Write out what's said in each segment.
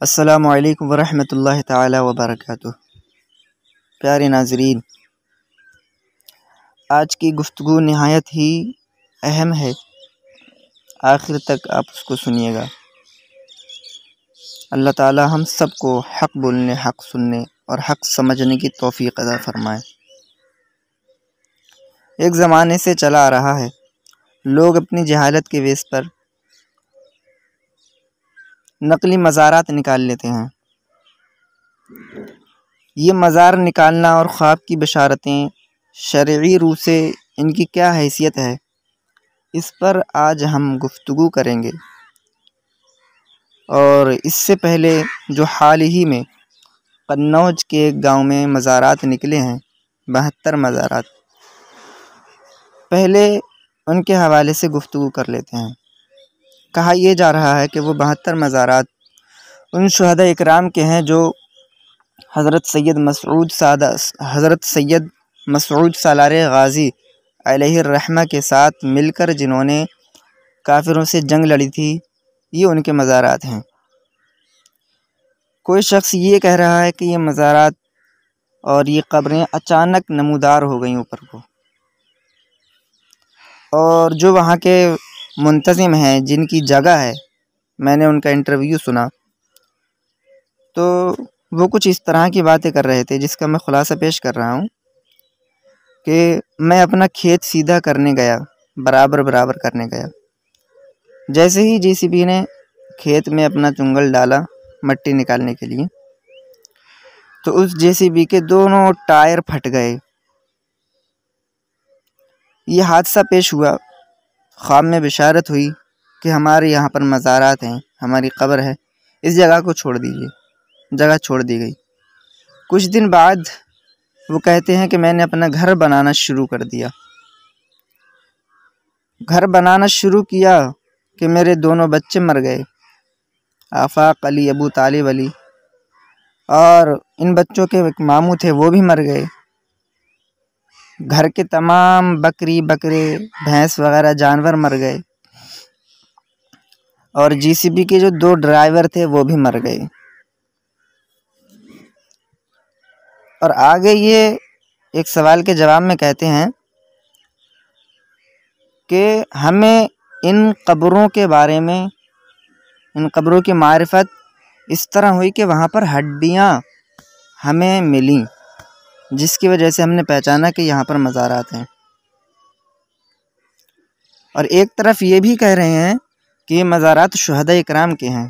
السلام علیکم ورحمۃ اللہ تعالی وبرکاتہ۔ پیارے ناظرین، آج کی گفتگو نہایت ہی اہم ہے، آخر تک آپ اس کو سنیے گا۔ اللہ تعالی ہم سب کو حق بولنے، حق سننے اور حق سمجھنے کی توفیق عطا فرمائے۔ ایک زمانے سے چلا آ رہا ہے، لوگ اپنی جہالت کے بیس پر نقلی مزارات نکال لیتے ہیں۔ یہ مزار نکالنا اور خواب کی بشارتیں شرعی روح سے ان کی کیا حیثیت ہے، اس پر آج ہم گفتگو کریں گے۔ اور اس سے پہلے جو حال ہی میں قنوج کے ایک گاؤں میں مزارات نکلے ہیں، 72 مزارات، پہلے ان کے حوالے سے گفتگو کر لیتے ہیں۔ کہا یہ جا رہا ہے کہ وہ 72 مزارات ان شہداء اکرام کے ہیں جو حضرت سید مسعود سالار غازی علیہ الرحمہ کے ساتھ مل کر جنہوں نے کافروں سے جنگ لڑی تھی، یہ ان کے مزارات ہیں۔ کوئی شخص یہ کہہ رہا ہے کہ یہ مزارات اور یہ قبریں اچانک نمودار ہو گئیں اوپر کو، اور جو وہاں کے منتظم ہیں، جن کی جگہ ہے، میں نے ان کا انٹرویو سنا تو وہ کچھ اس طرح کی باتیں کر رہے تھے، جس کا میں خلاصہ پیش کر رہا ہوں کہ میں اپنا کھیت سیدھا کرنے گیا، برابر کرنے گیا۔ جیسے ہی جے سی بی نے کھیت میں اپنا چنگل ڈالا مٹی نکالنے کے لیے، تو اس جے سی بی کے دونوں ٹائر پھٹ گئے۔ یہ حادثہ پیش ہوا، خواب میں بشارت ہوئی کہ ہمارے یہاں پر مزارات ہیں، ہماری قبر ہے، اس جگہ کو چھوڑ دیجیے۔ جگہ چھوڑ دی گئی۔ کچھ دن بعد وہ کہتے ہیں کہ میں نے اپنا گھر بنانا شروع کر دیا۔ گھر بنانا شروع کیا کہ میرے دونوں بچے مر گئے، آفاق علی، ابو طالب علی، اور ان بچوں کے ایک ماموں تھے، وہ بھی مر گئے۔ گھر کے تمام بکری، بکرے، بھینس وغیرہ جانور مر گئے، اور جی سی بی کے جو 2 ڈرائیور تھے وہ بھی مر گئے۔ اور آگے یہ ایک سوال کے جواب میں کہتے ہیں کہ ہمیں ان قبروں کے بارے میں، ان قبروں کی معرفت اس طرح ہوئی کہ وہاں پر ہڈیاں ہمیں ملیں، جس کی وجہ سے ہم نے پہچانا کہ یہاں پر مزارات ہیں۔ اور ایک طرف یہ بھی کہہ رہے ہیں کہ یہ مزارات شہداء اکرام کے ہیں۔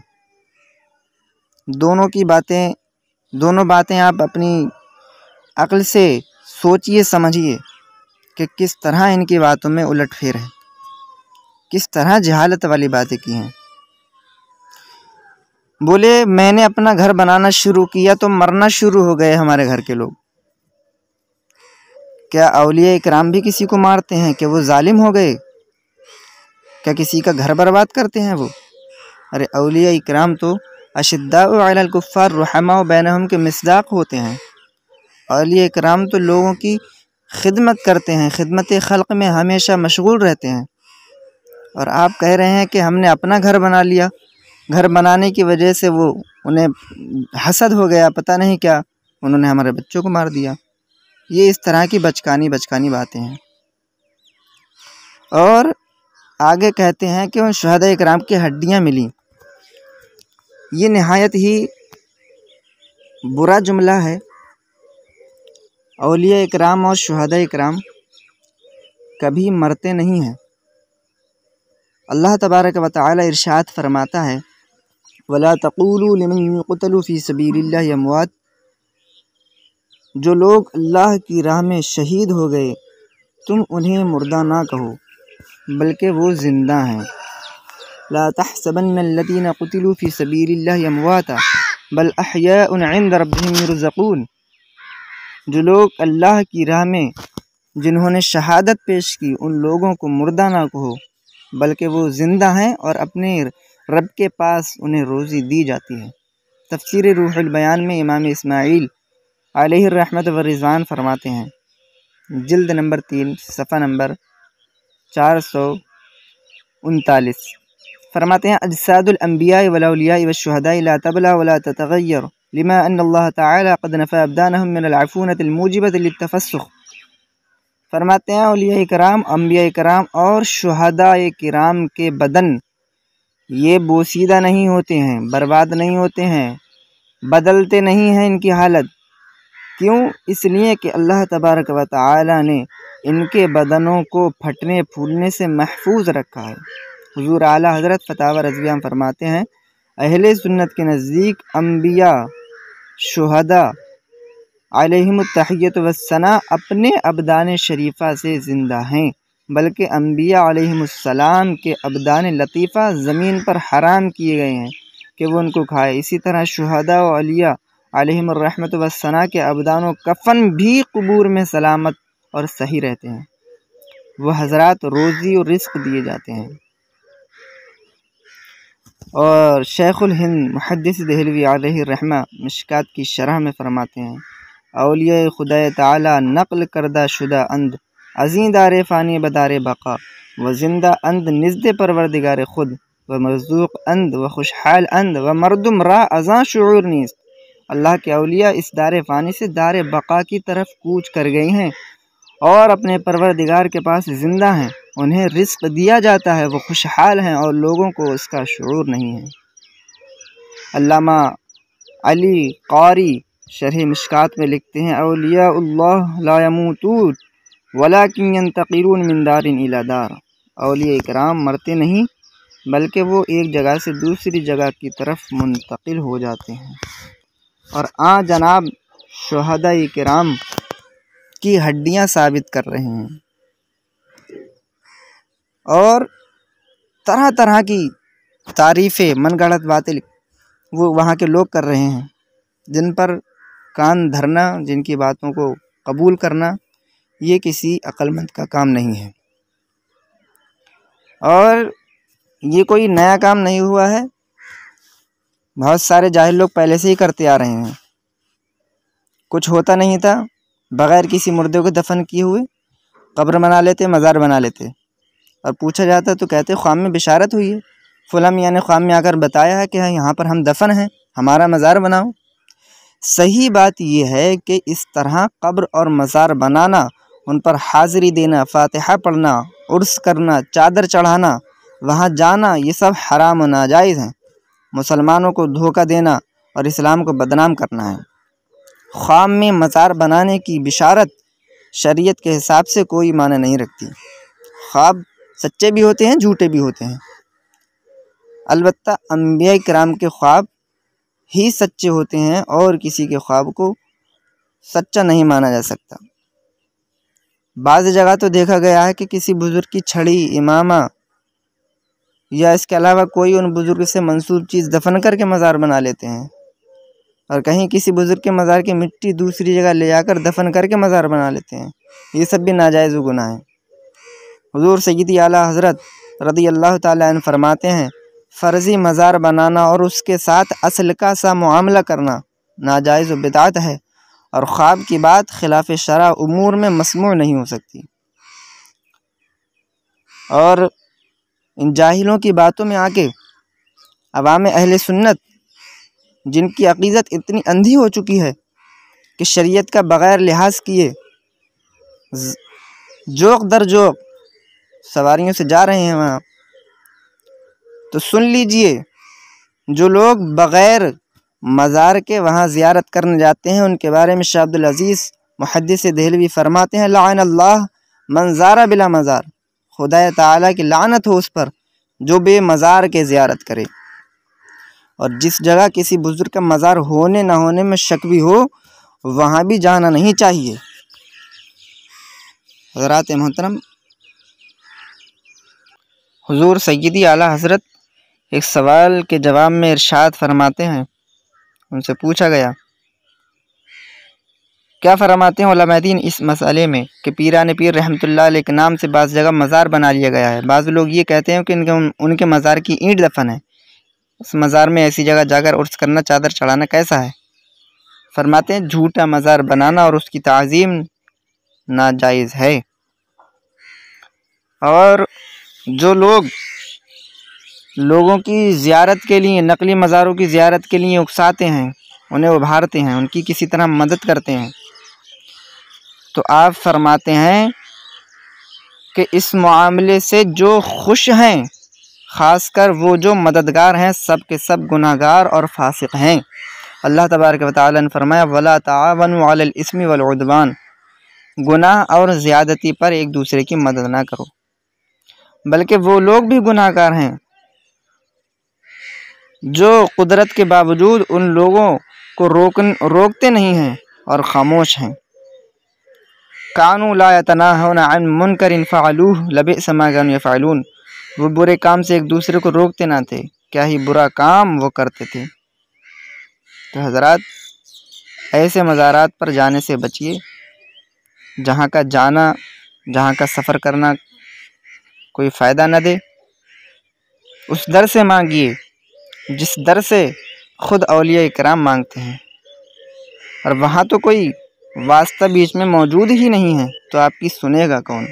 دونوں باتیں آپ اپنی عقل سے سوچئے سمجھیے کہ کس طرح ان کی باتوں میں الٹ پھیر ہے، کس طرح جہالت والی باتیں کی ہیں۔ بولے میں نے اپنا گھر بنانا شروع کیا تو مرنا شروع ہو گئے ہمارے گھر کے لوگ۔ کیا اولیاء اکرام بھی کسی کو مارتے ہیں؟ کہ وہ ظالم ہو گئے؟ کیا کسی کا گھر برباد کرتے ہیں وہ؟ ارے اولیاء اکرام تو اشداء علی الکفار رحماء بینہم کے مصداق ہوتے ہیں۔ اولیاء اکرام تو لوگوں کی خدمت کرتے ہیں، خدمت خلق میں ہمیشہ مشغول رہتے ہیں، اور آپ کہہ رہے ہیں کہ ہم نے اپنا گھر بنا لیا، گھر بنانے کی وجہ سے وہ انہیں حسد ہو گیا، پتہ نہیں کیا، انہوں نے ہمارے بچوں کو مار دیا۔ یہ اس طرح کی بچکانی باتیں ہیں۔ اور آگے کہتے ہیں کہ ان شہداء اکرام کی ہڈیاں ملیں۔ یہ نہایت ہی برا جملہ ہے۔ اولیاء اکرام اور شہداء اکرام کبھی مرتے نہیں ہیں۔ اللہ تبارک و تعالی ارشاد فرماتا ہے وَلَا تَقُولُوا لِمَن يُقْتَلُ فِي سَبِيلِ اللَّهِ أَمْوَاتٌ، جو لوگ اللہ کی راہ میں شہید ہو گئے تم انہیں مردہ نہ کہو، بلکہ وہ زندہ ہیں۔ لَا تَحْسَبَنَّ الَّذِينَ قُتِلُوا فِي سَبِيلِ اللَّهِ أَمْوَاتًا بَلْ أَحْيَاءٌ عِندَ رَبِّهِمْ يُرْزَقُونَ، جو لوگ اللہ کی راہ میں جنہوں نے شہادت پیش کی، ان لوگوں کو مردہ نہ کہو، بلکہ وہ زندہ ہیں اور اپنے رب کے پاس انہیں روزی دی جاتی ہے۔ تفسیر روح البیان میں امام اسماعیل علیہ الرحمۃ والرضوان فرماتے ہیں، جلد نمبر 3 صفحہ نمبر 439، فرماتے ہیں اجساد الانبیاء والاولیاء والشہداء لا تبلا ولا تتغیر لما ان اللہ تعالی قد نفى ابدانهم من العفونة الموجبة للتفسخ۔ فرماتے ہیں اولیاء کرام، انبیاء کرام اور شہداء کرام کے بدن یہ بوسیدہ نہیں ہوتے ہیں، برباد نہیں ہوتے ہیں، بدلتے نہیں ہیں ان کی حالت۔ کیوں؟ اس لیے کہ اللہ تبارک و تعالی نے ان کے بدنوں کو پھٹنے پھولنے سے محفوظ رکھا ہے۔ حضور اعلیٰ حضرت فتاوی رضویہ میں فرماتے ہیں اہل سنت کے نزدیک انبیاء شہداء علیہم التحیۃ والثناء اپنے ابدان شریفہ سے زندہ ہیں، بلکہ انبیاء علیہم السلام کے ابدان لطیفہ زمین پر حرام کیے گئے ہیں کہ وہ ان کو کھائے۔ اسی طرح شہداء و اولیاء علیہم الرحمۃ والثناء کے ابدان و کفن بھی قبور میں سلامت اور صحیح رہتے ہیں، وہ حضرات روزی اور رزق دیے جاتے ہیں۔ اور شیخ الہند محدث دہلوی علیہ الرحمہ مشکات کی شرح میں فرماتے ہیں اولیاء خدا تعالی نقل کردہ شدہ اند ازیں دار فانی بدار بقا و زندہ اند نزد پروردگار خود و مرزوق اند و خوشحال اند و مردم را ازاں شعور نیست۔ اللہ کے اولیاء اس دار فانی سے دار بقا کی طرف کوچ کر گئی ہیں اور اپنے پروردگار کے پاس زندہ ہیں، انہیں رزق دیا جاتا ہے، وہ خوشحال ہیں اور لوگوں کو اس کا شعور نہیں ہے۔ علامہ علی قاری شرح مشکات میں لکھتے ہیں اولیاء اللہ لا یموتون ولکن ینتقلون من دار الی دار۔ اولیاء کرام مرتے نہیں بلکہ وہ ایک جگہ سے دوسری جگہ کی طرف منتقل ہو جاتے ہیں۔ اور جناب شہداء کرام کی ہڈیاں ثابت کر رہے ہیں اور طرح طرح کی تعریفیں من گھڑت باتیں وہ وہاں کے لوگ کر رہے ہیں، جن پر کان دھرنا، جن کی باتوں کو قبول کرنا یہ کسی عقل مند کا کام نہیں ہے۔ اور یہ کوئی نیا کام نہیں ہوا ہے، بہت سارے جاہل لوگ پہلے سے ہی کرتے آ رہے ہیں۔ کچھ ہوتا نہیں تھا، بغیر کسی مردے کو دفن کیے ہوئے قبر بنا لیتے، مزار بنا لیتے، اور پوچھا جاتا تو کہتے خواب میں بشارت ہوئی ہے، فلاں میاں نے خواب میں آ کر بتایا ہے کہ یہاں پر ہم دفن ہیں، ہمارا مزار بناؤ۔ صحیح بات یہ ہے کہ اس طرح قبر اور مزار بنانا، ان پر حاضری دینا، فاتحہ پڑھنا، عرس کرنا، چادر چڑھانا، وہاں جانا، یہ سب حرام و ناجائز ہیں، مسلمانوں کو دھوکہ دینا اور اسلام کو بدنام کرنا ہے۔ خواب میں مزار بنانے کی بشارت شریعت کے حساب سے کوئی معنی نہیں رکھتی۔ خواب سچے بھی ہوتے ہیں، جھوٹے بھی ہوتے ہیں، البتہ انبیاء کرام کے خواب ہی سچے ہوتے ہیں اور کسی کے خواب کو سچا نہیں مانا جا سکتا۔ بعض جگہ تو دیکھا گیا ہے کہ کسی بزرگ کی چھڑی، امامہ یا اس کے علاوہ کوئی ان بزرگ سے منسوب چیز دفن کر کے مزار بنا لیتے ہیں، اور کہیں کسی بزرگ کے مزار کی مٹی دوسری جگہ لے جا کر دفن کر کے مزار بنا لیتے ہیں، یہ سب بھی ناجائز و گناہ ہے۔ حضور سیدی اعلیٰ حضرت رضی اللہ تعالیٰ عنہ فرماتے ہیں فرضی مزار بنانا اور اس کے ساتھ اصل کا سا معاملہ کرنا ناجائز و بدعت ہے، اور خواب کی بات خلاف شرع امور میں مسموع نہیں ہو سکتی۔ اور ان جاہلوں کی باتوں میں آ کے عوام اہل سنت، جن کی عقیدت اتنی اندھی ہو چکی ہے کہ شریعت کا بغیر لحاظ کیے جوق در جوق سواریوں سے جا رہے ہیں وہاں، تو سن لیجئے جو لوگ بغیر مزار کے وہاں زیارت کرنے جاتے ہیں ان کے بارے میں شاہ عبدالعزیز محدث دہلوی فرماتے ہیں لعن اللہ من زار بلا مزار، خدا تعالیٰ کی لعنت ہو اس پر جو بے مزار کے زیارت کرے۔ اور جس جگہ کسی بزرگ کا مزار ہونے نہ ہونے میں شک بھی ہو وہاں بھی جانا نہیں چاہیے۔ حضرات محترم، حضور سیدی اعلیٰ حضرت ایک سوال کے جواب میں ارشاد فرماتے ہیں، ان سے پوچھا گیا کیا فرماتے ہیں علماء دین اس مسئلے میں کہ پیران پیر رحمۃ اللہ علیہ کے نام سے بعض جگہ مزار بنا لیا گیا ہے، بعض لوگ یہ کہتے ہیں کہ ان کے مزار کی اینٹ دفن ہے، اس مزار میں ایسی جگہ جا کر عرس کرنا، چادر چڑھانا کیسا ہے؟ فرماتے ہیں جھوٹا مزار بنانا اور اس کی تعظیم ناجائز ہے۔ اور جو لوگ لوگوں کی زیارت کے لیے، نقلی مزاروں کی زیارت کے لیے اکساتے ہیں، انہیں ابھارتے ہیں، ان کی کسی طرح مدد کرتے ہیں، تو آپ فرماتے ہیں کہ اس معاملے سے جو خوش ہیں، خاص کر وہ جو مددگار ہیں، سب کے سب گناہ گار اور فاسق ہیں۔ اللہ تبارک و تعالیٰ نے فرمایا وَلَا تَعَاوَنُوا عَلَى الْإِثْمِ وَالْعُدْوَانِ، گناہ اور زیادتی پر ایک دوسرے کی مدد نہ کرو، بلکہ وہ لوگ بھی گناہ گار ہیں جو قدرت کے باوجود ان لوگوں کو روکتے نہیں ہیں اور خاموش ہیں۔ كَانُوا لَا يَتَنَاهَوْنَ عَنْ مُنْكَرٍ فَعَلُوهُ لَبِئْسَ مَا كَانُوا يَفْعَلُونَ، وہ برے کام سے ایک دوسرے کو روکتے نہ تھے، کیا ہی برا کام وہ کرتے تھے۔ تو حضرات، ایسے مزارات پر جانے سے بچیے جہاں کا جانا، جہاں کا سفر کرنا کوئی فائدہ نہ دے۔ اس در سے مانگیے جس در سے خود اولیاء کرام مانگتے ہیں، اور وہاں تو کوئی واسطہ بیچ میں موجود ہی نہیں ہے، تو آپ کی سنے گا کون؟